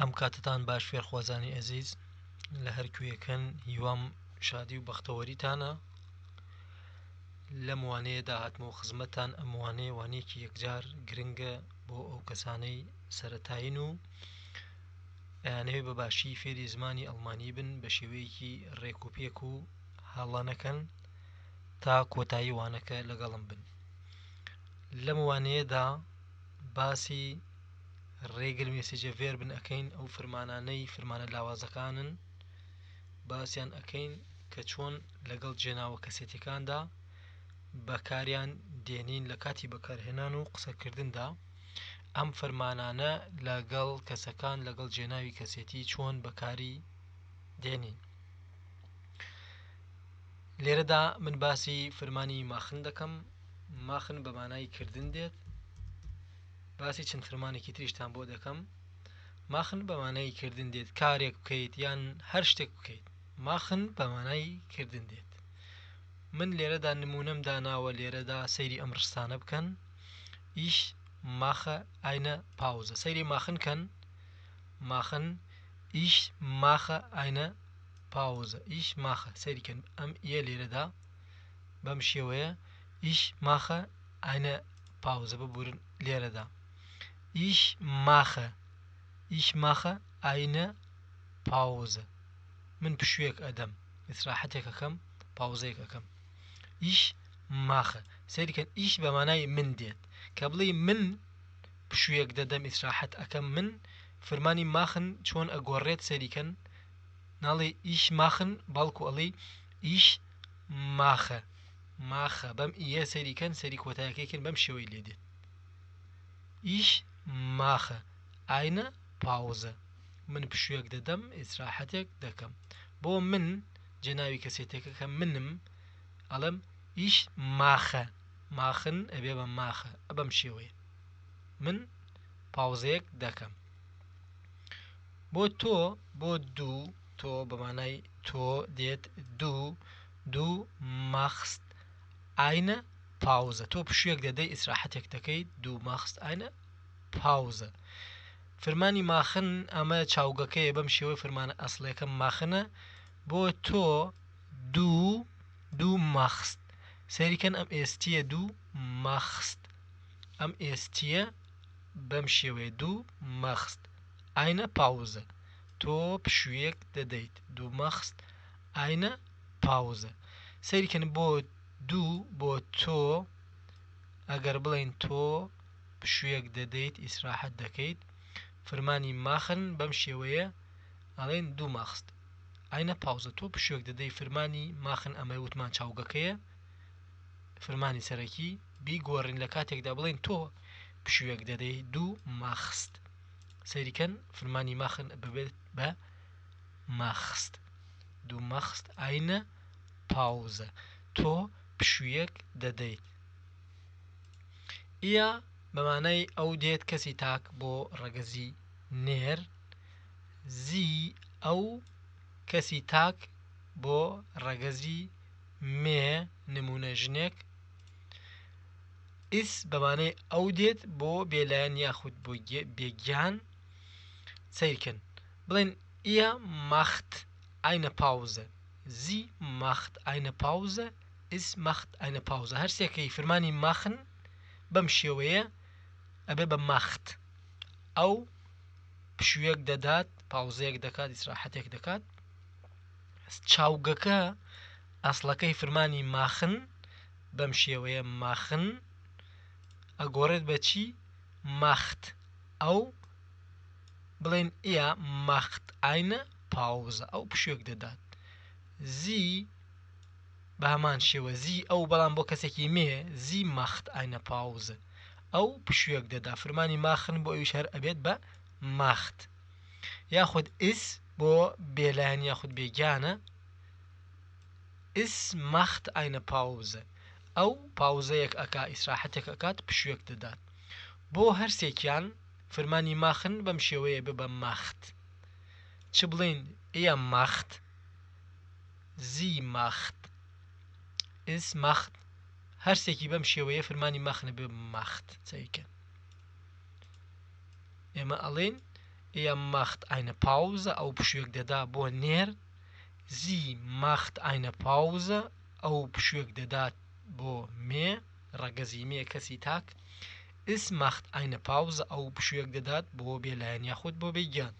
ئەم کاتتان باش فێرخوازانی ئەزیز لە هەرکوێکەن هیوام شادی و بەختەوەریتانە لەم وانەیەدا هاتمەوە خزمەتتان ئەم وانەیە وانەیەکی یەکجار گرنگە بۆ ئەو کەسانەی سەرەتایین و ئەیانەوێ بەباشی فێری زمانی ئەڵمانی بن بە شێوەیەکی ڕێک و پێک و هەڵە نەکەن تا کۆتایی وانەکە لەگەڵم بن لەم وانەیەدا باسی ڕێگل مێسیجە فێر بن ئەەکەین ئەو فەرمانانەی فەرمانە لاوازەکانن باسییان ئەەکەین کە چۆن لەگەڵ جێناوە کەسێتەکاندا بەکاریان دێنین لە کاتی بەکارهێنان و قسەکردندا ئەم فەرمانانە لەگەڵ کەسەکان لەگەڵ جێناوی کەسێتی چۆن بەکاری دێنین لێرەدا من باسی فەرمانی ماخن دەکەم ماخن بە مانای کردن دێت باسی چەند فەرمانێکی تریشتان بۆ دەکەم ماخن بە مانای کردن دێت کارێک بکەیت یان هەر شتێک بکەیت ماخن بە مانای کردن دێت من لێرەدا نمونەم داناوە لێرەدا سەیری ئەم ڕستانە بکەن ئیش ماخە ئاینە پاوزە سەیری ماخن کەن ماخن ئیش ماخە ئاینە پاوزە ئیش ماخە سەیریکەن ئەم ئیە لێرەدا بەم شێوەیە ئیش ماخە ئاینە پاوزە ببورن لێرەدا ئیش ماخە ئاینە پاوزە من پشوویەک ئەدەم ئیسراحەتێک ئەەکەم پاوزەیەک ئەەکەم ئیش ماخە سەیریکەن ئیش بە مانای من دێت کە بڵێ من پشوویەک دەدەم ئیسراحەت ئەەکەم من فەرمانی ماخن چۆن ئەگۆڕێت سەیریکەن ناڵێ ئیش ماخن باڵکو ئەڵێ ئیش ماخە بەم ئیە سەیریکەن سەری کۆتایەکەیکن بەم شێوەی لێ دێت ئیش ماخە ئاینە پاوزە من پشوویەک دەدەم ئیسراحەتێک دەکەم بۆ من جێناوی کەسێتێکە کە منم ئەڵم ئیش ماخن ئەبێ بە ماخە بەم شێوەیە من پاوزەیەک دەکەم بۆ تۆ بۆ دوو تۆ بەمانای تۆ دێت دوو ماخست ئاینە پاوزە تۆ پشوویەک دەدەی ئیسراحەتێک دەکەیت دوو ماخست ئاینە پاوزە فەرمانی ماخن ئەمە چاوگەکەیە بەم شێوەی فەرمانە ئەسڵەکە ماخنە بۆ تۆ دوو ماخست سەیریکەن ئەم ئێستیە دوو ماخست ئەم ئێستیە بەم شێوەیە دوو ماخست ئاینە پاوزە تۆ پشوویەک دەدەیت دوو ماخست ئاینە پاوزە سەیریکەن بۆ دوو بۆ تۆ ئەگەر بڵێن تۆ پشوویەک دەدەیت ئیسراحەت دەکەیت فەرمانی ماخن بەم شێوەیە ئەڵێن دوو ماخست ئاینە پاوزە تۆ پشوویەک دەدەی فەرمانی ماخن ئەمە وتمان چاوگەکەیە فەرمانی سەرەکی بیگۆڕین لە کاتێکدا بڵێن تۆ پشوویەک دەدەی دوو ماخست سەیریکەن فەرمانی ماخن ببێت بە ماخست دوو ماخست ئاینە پاوزە تۆ پشوویەک دەدەیت ئیا بەمانای ئەو دێت کەسی تاک بۆ ڕەگەزی نێر زی ئەو کەسی تاک بۆ ڕەگەزی مێ نمونە ژنێک ئیس بەمانەی ئەو دێت بۆ بێلایەن یاخود بۆ بێگیان سەیرکەن بڵێن ئیە ماخت ئاینە پاوزە زی ماخت ئاینە پاوزە ئیس ماخت ئاینە پاوزە هەر سێکەی فەرمانی ماخن بەم شێوەیە ئەبێ بە ماخت ئەو پشوویەک دەدات پاوزەیەک دەکات ئیسراحەتێک دەکات چاوگەکە ئەسڵەکەی فەرمانی ماخن بەم شێوەیە ماخن ئەگۆڕێت بە چی ماخت ئەو بڵێن ئیە ماخت ئاینە پاوزە ئەو پشوویەک دەدات زی بە هەمان شێوە زی ئەو بەڵام بۆ کەسێکی مێ زی ماخت ئاینە پاوزە ئەو پشوویەک دەدا فەرمانی ماخن بۆ ئەویش هەر ئەبێت بە ماخت یاخود ئیس بۆ بێلایەن یاخود بێگیانە ئیس ماخت ئاینە پاوزە ئەو پاوزەیەک ئەکا ئیسراحەتێک ئەکات پشوویەک دەدات بۆ هەرسێکیان فەرمانی ماخن بەم شێوەیە ببە ماخت چ بڵین ئیە ماخت زی ماخت ئیس ماخت هەرسێکی بەم شێوەیە فەرمانی ماخنە بێ ماخت چەیکەن ئێمە ئەڵێن er macht eine Pause ئەو پشوێک دەدا بۆ نێر sie macht eine Pause ئەو پشوێک دەدات بۆ مێ ڕەگەزی مێ کەسی تاک es macht eine Pause ئەو پشوێک دەدات بۆ بێلایەن یاخود بۆ بێگیان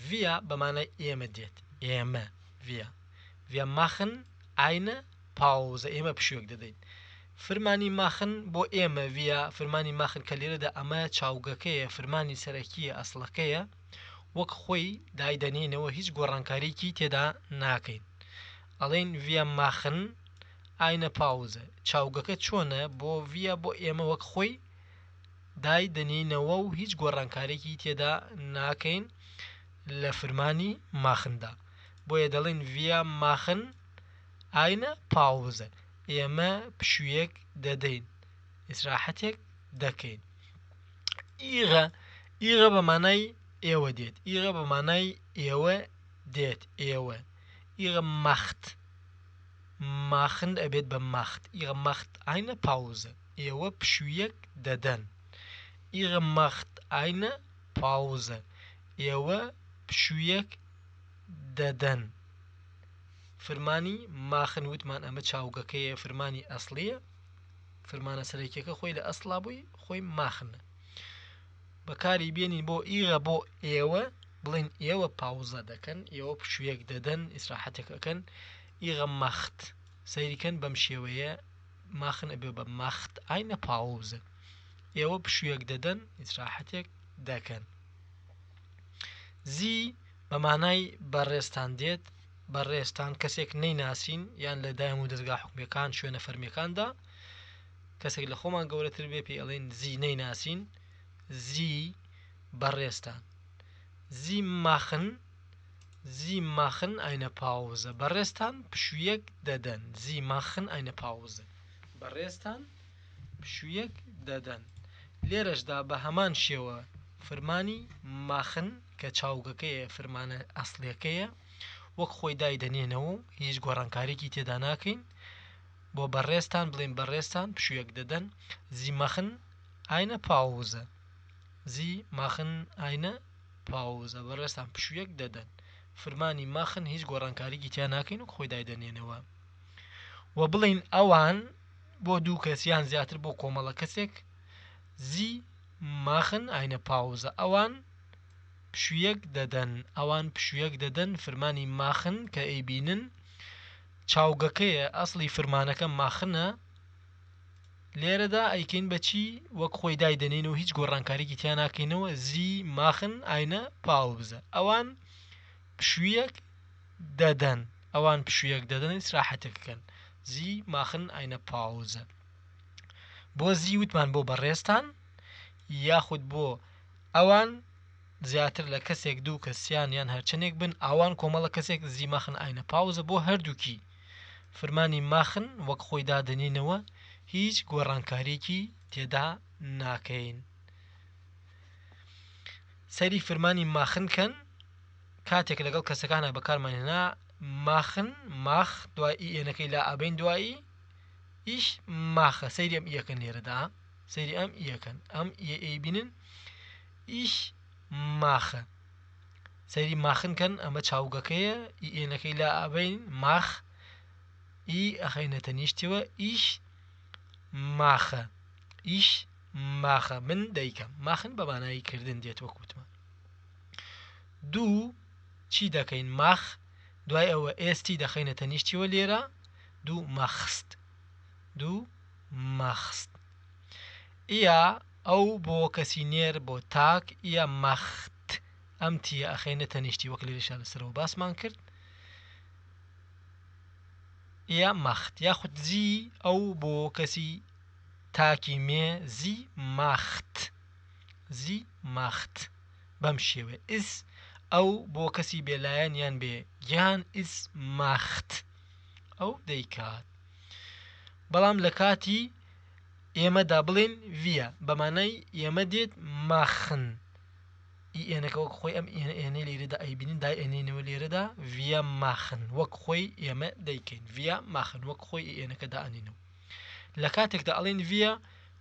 wir بەمانای ئێمە دێت ئێمە wir machen eine Pause ئێمە پشوێک دەدەین فرمانی ماخن بۆ ئێمە wir فرمانی ماخن کە لێرەدا ئەمە چاوگەکەیە فرمانی سەرەکیە ئەسڵەکەیە وەک خۆی دایدەنێنەوە هیچ گۆڕانکاریکی تێدا ناکەین ئەڵێن wir machen eine Pause چاوگەکە چۆنە بۆ wir بۆ ئێمە وەک خۆی دایدەنێنەوە و هیچ گۆڕانکارێکی تێدا ناکەین لە فرمانی ماخندا بۆیە دەڵێن wir machen eine Pause ئێمە پشوویەک دەدەین ئیسراحەتێک دەکەین ئیغە بە مانای ئێوە دێت ئیغە بە مانای ئێوە دێت ئێوە ئیغە ماخت ماخن ئەبێت بە ماخت ئیغە ماخت eine Pause ئێوە پشوویەک دەدەن ئیغە ماخت eine Pause ئێوە پشوویەک دەدەن فرمانی ماخن وتمان ئەمە چاوگەکەیە فرمانی ئەسڵیە فرمانە سەرەکیەکە خۆی لە ئەسڵا بووی خۆی ماخنە بەکاری بێنین بۆ ئیغە بۆ ئێوە بڵین ئێوە پاوزە دەکەن ئێوە پشوویەک دەدەن ئیسراحەتێکەکەن ئیغە ماخت سەیریکەن بەم شێوەیە ماخن ئەبێ بە ماخت eine Pause ئێوە پشوویەک دەدەن ئیسراحەتێک دەکەن زی بە مانای بەڕێستان دێت بەڕێستان کەسێک نەیناسین یان لە دایم و دەستگا حکومیەکان شوێنە فەرمیەکاندا کەسێک لە خۆمان گەورەتر بێ پێی ئەڵێن زی نەیناسین زی بەڕێستان زی ماخن eine Pause بەڕێستان پشوویەک دەدەن زی ماخن eine Pause بەڕێستان پشوویەک دەدەن لێرەشدا بە هەمان شێوە فرمانی ماخن کە چاوگەکەیە فرمانە ئەسڵیەکەیە وەک خۆی دایدەنێنەوە و هیچ گۆڕانکارێکی تێدا ناکەین بۆ بەڕێستان بڵێن بەڕێستان پشوویەک دەدەن زی ماخن eine Pause زی ماخن eine Pause بەڕێستان پشوویەک دەدەن فرمانی ماخن هیچ گۆڕانکاریکی تیا ناکەین و خۆی دایدەنێنەوە و بڵین ئەوان بۆ دوو کەسیان زیاتر بۆ کۆمەڵە کەسێک زی ماخن eine Pause ئەوان پشوویەک دەدەن فرمانی ماخن کە ئەیبینن چاوگەکەیە ئەسڵی فرمانەکە ماخنە لێرەدا ئەیکەین بەچی وەک خۆی دایدەنێن و هیچ گۆڕانکاریکی تیا ناکەینەوە زی ماخن eine Pause ئەوان پشوویەک دەدەن ئیسراحەتێکەکەن زی ماخن eine Pause بۆ زی وتمان بۆ بەڕێستان یاخود بۆ ئەوان زیاتر لە کەسێک دوو کەسیان یان هەرچەندێک بن ئەوان کۆمەڵە کەسێک زی ماخن eine Pause بۆ هەردووکی فرمانی ماخن وەک خۆی دادەنینەوە هیچ گۆڕانکاریکی تێدا ناکەین سەری فرمانی ماخن کەن کاتێک لەگەڵ کەسەکانە بەکارمانهێنا ماخن ماخ دوای ئێنەکەی لا ئەبین دوایی ئیش ماخە سەیری ئەم ئیەکەن لێرەدا سەیری ئەم ئیەکەن ئەم ئیبینن ئیش ماخە سەیری ماخن کەن ئەمە چاوگەکەیە ئێنەکەی لا ئەبین ماخ ئی ئەخەینەتە نیشتەوە ئیش ماخە من دەیکەم ماخن بە مانای کردن دێت وەکوتمە دوو چی دەکەین ماخ دوای ئەوە ئێستی دەخەینەتە نیشتیوە لێرە دوو ماخست ئیا ئەو بۆ کەسی نێر بۆ تاک ئیا ماخت ئەم تیە ئەخەینەتە نیشتی وەک لێرەشا لەسەرەوە باسمان کرد ئیا ماخت یاخود زی ئەو بۆ کەسی تاکی مێ زی ماخت بەم شێوێ ئس ئەو بۆ کەسی بێلایەن یان بێ گیان ئس ماخت ئەو دەیکات بەڵام لە کاتی ئێمەدا بڵێن ڤە بەمانای ئێمە دێت ماخن ئێنەکە وەک خۆی ئەم ئێنە لێرەدا ئەیبینین دای ئێنێنەوە لێرەدا ڤە ماخن وەک خۆی ئێمە دەیکەین ڤە ماخن وەک خۆی ئێنەکە دائەنینەوە لە کاتێکدا ئەڵێن ڤە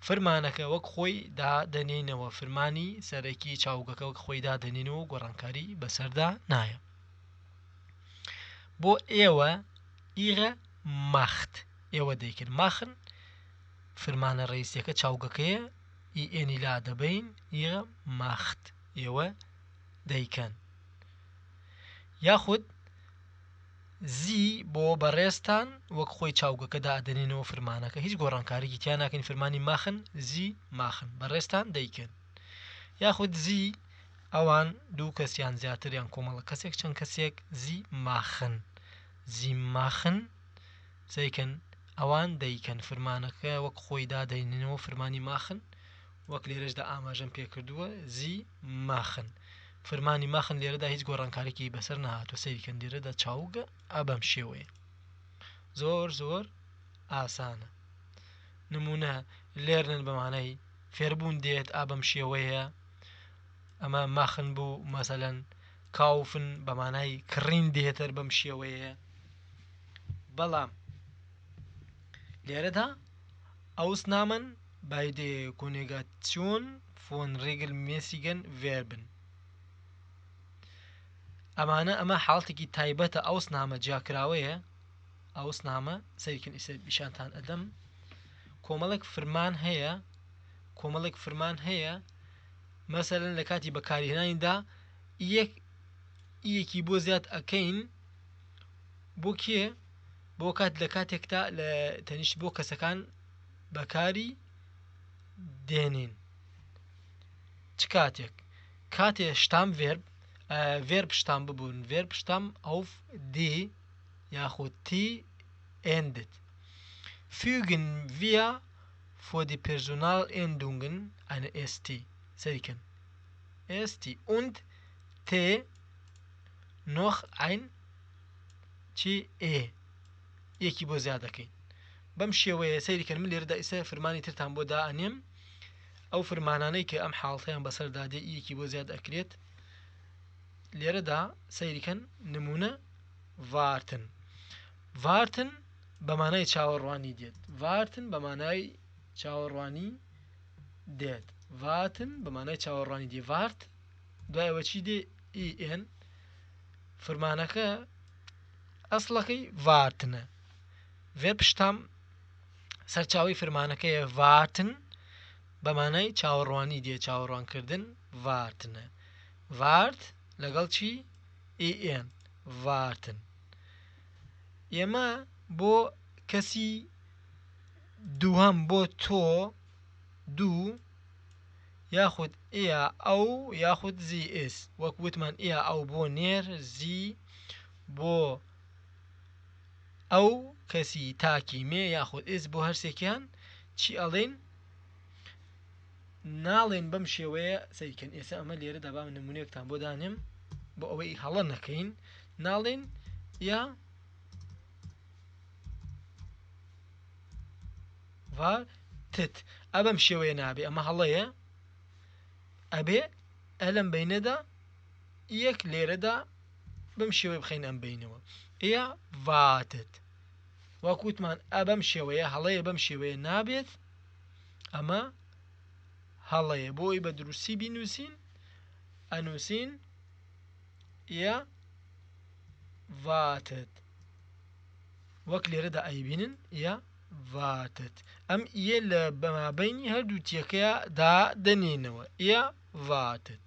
فەرمانەکە وەک خۆی دادەنێنەوە فەرمانی سەرەکی چاوگەکە وەک خۆی دادەنێنەوە گۆڕانکاری بەسەردا نایە بۆ ئێوە ئیغە ماخت ئێوە دەیکرد ماخن فرمانە ڕئیسیەکە چاوگەکەیە ئێنی لا دەبین ئیغە ماخت ئێوە دەیکەن یاخود زی بۆ بەڕێستان وەک خۆی چاوگەکە دادەنێنەوە فرمانەکە هیچ گۆڕانکارێکی تیا ناکەین فرمانی ماخن زی ماخن بەڕێستان دەیکەن یاخود زی ئەوان دوو کەسیان زیاتریان کۆمەڵە کەسێک چەند کەسێک زی ماخن سەیکەن ئەوان دەیکەن فرمانەکە وەک خۆی دادەنێنەوە فرمانی ماخن وەک لێرەشدا ئاماژەم پێکردووە زی ماخن فرمانی ماخن لێرەدا هیچ گۆڕانکارێکی بەسەر نەهاتوە سەیریکەن لێرەدا چاوگە ئەبەم شێوەیە زۆر ئاسانە نمونە لێرنن بەمانەی فێربوون دێت ئابەم شێوەیە ئەمە ماخن بوو مەسەلەن کاوفن بەمانای کڕین دێتەر بەم شێوەیە بەڵام لێرەدا Ausnahmen bei der Konjugation von regelmäßigen Verben ئەمە حاڵتێکی تایبەتە ئەوسنامە جاکراوەیە ئەوسنامە سەریکن ئیسە بیشانتان ئەدەم کۆمەڵێک فرمان هەیە مەسەلەن لە کاتی بەکارهێنانیدا یەکی بۆ زیاد ئەکەین بۆ کێ بۆ کات لە کاتێکدا لە تەنیشت بۆ کەسەکان بەکاری دێنین چ کاتێ شتام verb شتام ببوون verb شتام auf die یاخود die endet fügen wir für die Personalendungen eine st سەریکەن st und t noch ein یەکی بۆ زیادەکەین بەم شێوەیە سەیریکەن من لێرەدا ئیسە فرمانی ترتان بۆ دائەنێم ئەو فرمانانەی کە ئەم حاڵتەیان بەسەردادێ یەکی بۆ زیاد ئەکرێت لێرەدا سەیریکەن نمونە وارتن بەمانای چاوەڕوانی دێت وارتن بەمانای چاوەڕوانی دێت وارت دوایەوە چی دێ en فرمانەکە ئەسڵەکەی وارتنە verb شتام سەرچاوی فرمانەکەیە وارتن بەمانای چاوەڕوانی دێ چاوەڕوانکردن وارتنە وارت لەگەڵ چی en وارتن ئێمە بۆ کەسی دووهەم بۆ تۆ دوو یاخود ئەو یاخود زی ئس وەک وتمان ئەو بۆ نێر زی بۆ ئەو کەسی تاکی مێ یاخود ئس بۆ هەرسێکیان چی ئەڵێن ناڵێن بەم شێوەیە سەریکەن ئێستا ئەمە لێرە دابام نمونەیەکتان بۆ دانێم بۆ ئەوەی هەڵە نەکەین ناڵێن یا تت ئەبەم شێوەیە نابێ ئەمە هەڵەیە ئەبێ ئەلەم بینەدا یەک لێرەدا بەم شێوەیە بخەین ئەم بینەوە واتت وەکوتمان ئەبەم شێوەیە هەڵەیە بەم شێوەیە نابێت ئەمە هەڵەیە بۆی بە دروستی بینووسین ئەنووسین واتت وەک لێرەدا ئەیبینن واتت ئەم لە بەمابەینی هەردوو تێکەیە دادەنێنەوە واتت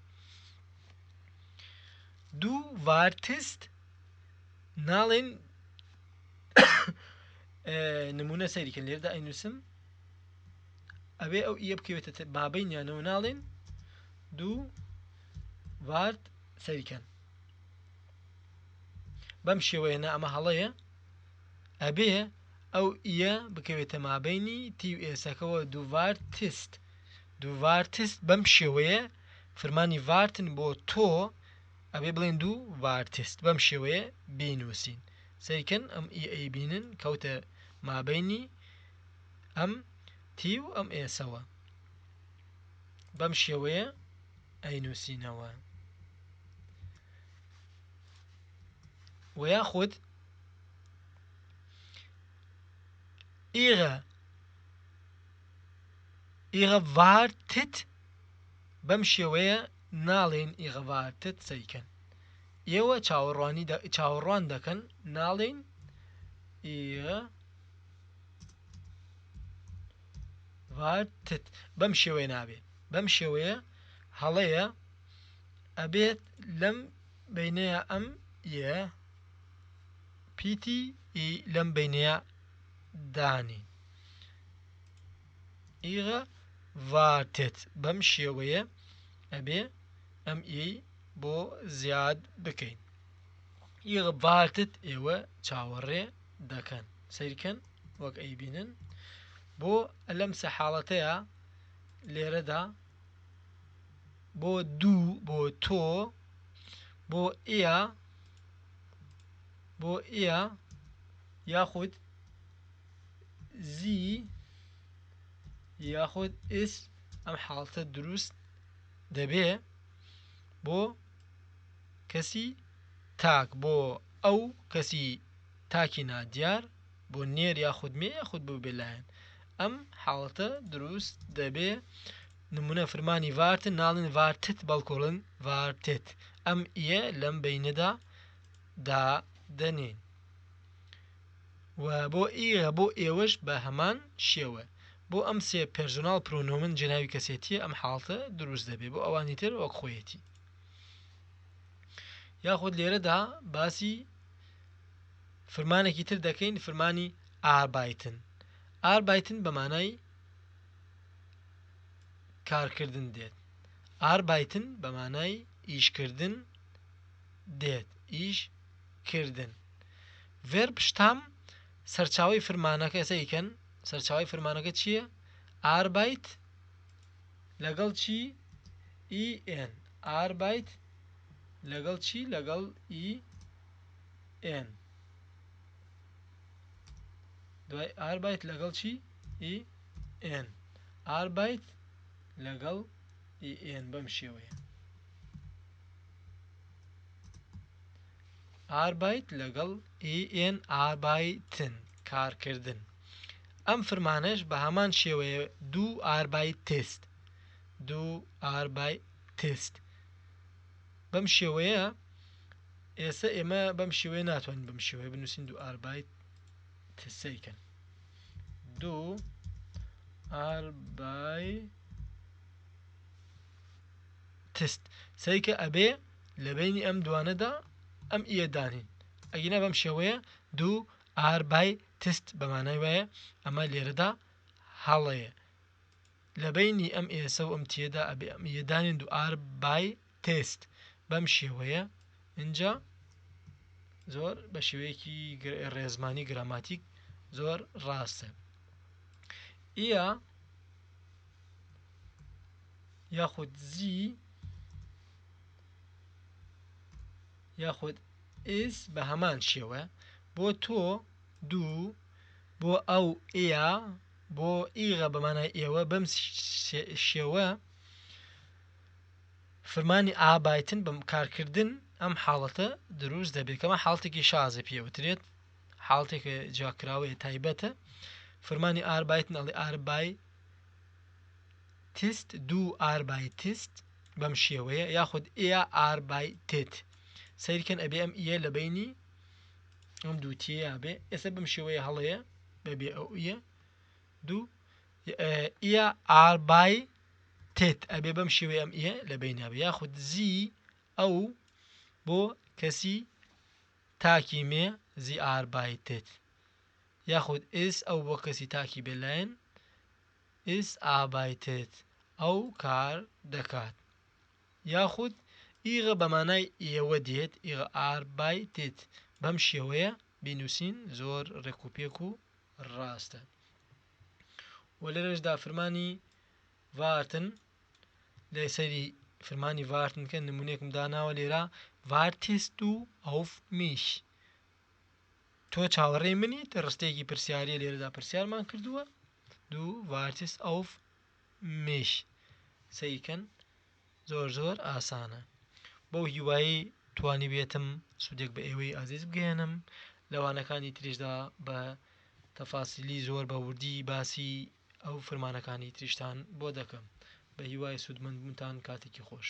دوو وارتست ناڵێن نمونە سەریکەن لێرەدا ئەینووسم ئەبێ ئەو بکەوێتە مابەینیانەوە ناڵێن دوو وارت سەریکەن بەم شێوەیە ئەمە هەڵەیە ئەبێ ئەو بکەوێتە مابەینی تی و ئێسەکەەوە دوووارتست بەم شێوەیە فرمانی وارتن بۆ تۆ ئەبێ بڵێن دوو وارتست بەم شێوەیە بینووسین سەریکەن ئەم ئەیبینن کەوتە مابەینی ئەم تی و ئەم ئێسەوە بەم شێوەیە ئەینووسینەوە و یاخود ئێغە vartet بەم شێوەیە ناڵێن ئێغە vartet سەیکەن ئێوە چاوەڕوان دەکەن ناڵێن ئێغە vartet بەم شێوەیە نابێت بەم شێوەیە هەڵەیە ئەبێت لەم بینەیە ئەم ئێ پیتی لەم بینەیە دانی ئێغە vartet بەم شێوەیە ئەبێ ئەم ئێی بۆ زیاد بکەین ئێغە vartet ئێوە چاوەڕێ دەکەن سەیرکەن وەک ئەیبینن بۆ لەم سە حاڵەتەیە لێرەدا بۆ دوو بۆ تۆ بۆ ئێ یاخود زی یاخود ئس ئەم حاڵەتە دروست دەبێ بۆ کەسی تاک بۆ ئەو کەسی تاکی نادیار بۆ نێر یاخود مێ یاخود بۆ بێلایەن ئەم حاڵەتە دروست دەبێ نمونە فرمانی varten ناڵێن vartet بەڵکۆڵن vartet ئەم ئێ لەم بینەدا دادەنێن و بۆ ئێغە بۆ ئێوەش بە هەمان شێوە بۆ ئەم سێ پێرسۆناڵ پرۆنۆمن جێناوی کەسێتیە ئەم حاڵەتە دروست دەبێت بۆ ئەوانی تر وەک خۆیەتی یاخود لێرەدا باسی فرمانێکی تر دەکەین فرمانی ئاربایتن بە مانای کارکردن دێت ئاربایتن بە مانای ئیشکردن دێت ئیشکردن ڤێرب شتام سەرچاوەی فرمانەکە سەیکەن سەرچاوەی فرمانەکە چییە ئاربایت لەگەڵ چی ئین ئاربایت لەگەڵ چی لەگەڵ ئین دوای ئاربایت لەگەڵ چی ئین ئاربایت لەگەڵ ئین بەم شێوەیە ئاربایت لەگەڵ ئین ئاربایتن کارکردن ئەم فرمانەش بە هەمان شێوەیە دوو ئاربایتست بەم شێوەیە ئێستا ئێمە بەم شێوەیە ناتوانین بەم شێوەیە بنووسین دوو ئاربایت تسەیکەن دوو ئاربایتست سەیکە ئەبێ لە بینی ئەم دوانەدا ئەم ئیەدانین ئەگەنە بەم شێوەیە دوو ئاربایتست بەمانای وایە ئەمە لێرەدا هەڵەیە لە بینی ئەم ئێسە و ئەم تێدا ئەبێ ئەم ئیەدانین دوو ئاربایتست بەم شێوەیە اینجا زۆر بە شێوەیەکی ڕێزمانی گراماتیک زۆر ڕاستە ئێ یاخود زی یاخود ئس بە هەمان شێوە بۆ تۆ دوو بۆ ئەو ئێ بۆ ئیغە بەمانای ئێوە بەم شێوە فرمانی ئابایتن بەم کارکردن ئەم حاڵەتە دروست دەبێت کەمە حاڵتێکی شازە پێوترێت حاڵتێکە جاکراوەیە تایبەتە فرمانی ئاربایتن ئەڵێ ئاربایتست دوو ئاربایتست بەم شێوەیە یاخود ئێ ئاربایتت سەیرکەن ئەبێ ئەم ئیە لە بینی ئەم دوو تێیا بێ ئێستا بەم شێوەیە هەڵەیە بەبێ ئەو ئیە دوو ئێ ئاربایتت ئەبێ بەم شێوەیە ئەم ئیە لە بینیا بێ یاخود زی ئەو بۆ کەسی تاکی مێ زی ئاربایتت یاخود ئس ئەو بۆ کەسی تاکی بێلایەن ئس ئابایتت ئەو کار دەکات یاخود ئیغە بەمانای ئێوە دێت ئیغە ئاربایتت بەم شێوەیە بینووسین زۆر ڕێکوپێک و ڕاستە و لەرەشدا فرمانی varten لە سەری فرمانی varten کە نمونێکم داناوە لێرە vartest du auf mich تۆ چاوەڕێی منیت ڕستەیەکی پرسیاریە لێرەدا پرسیارمان کردووە du vartest auf mich سەیکەن زۆر زۆر ئاسانە بەو هیوایی توانی بێتم سودێک بە ئێوەی ئازیز بگەێنم لەوانەکانی تریشدا بە تەفاسیلی زۆر بە وردی باسی ئەو فەرمانەکانی تریشتان بۆ دەکەم بە هیوای سوودمەند بوونتان کاتێکی خۆش.